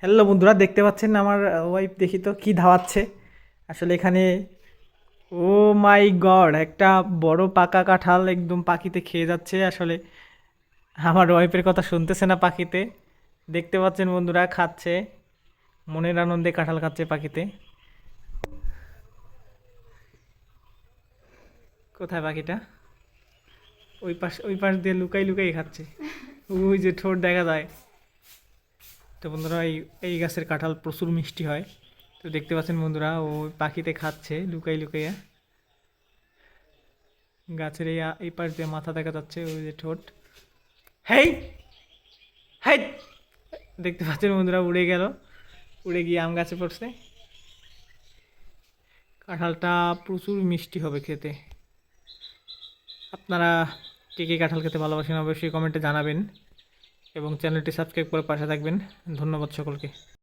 Hello বন্ধুরা, দেখতে পাচ্ছেন আমার ওয়াইফ দেখি তো কি ধাওয়াচ্ছে আসলে এখানে। ও মাই গড, একটা বড় পাকা কাঁঠাল একদম পাখিতে খেয়ে যাচ্ছে আসলে। আমার ওয়াইফের কথা শুনতেছে না পাখিতে। দেখতে পাচ্ছেন বন্ধুরা, খাচ্ছে, মনের আনন্দে কাঁঠাল খাচ্ছে পাখিতে। কোথায় পাখিটা? ওই পাশ দিয়ে লুকাই লুকাই খাচ্ছে। ওই যে ঠোঁট দেখা যায়। তো বন্ধুরা, এই এই গাছের কাঁঠাল প্রচুর মিষ্টি হয়। তো দেখতে পাচ্ছেন বন্ধুরা, ও পাখিতে খাচ্ছে লুকাই লুকাইয়া। গাছের এই পাশ দিয়ে মাথা দেখা যাচ্ছে, ওই যে ঠোঁট। হেই হেই, দেখতে পাচ্ছেন বন্ধুরা, উড়ে গেল, উড়ে গিয়ে আম গাছে পড়ছে। কাঁঠালটা প্রচুর মিষ্টি হবে খেতে। আপনারা কে কে কাঁঠাল খেতে ভালোবাসেন অবশ্যই কমেন্টে জানাবেন এবং চ্যানেলটি সাবস্ক্রাইব করে পাশে থাকবেন। ধন্যবাদ সকলকে।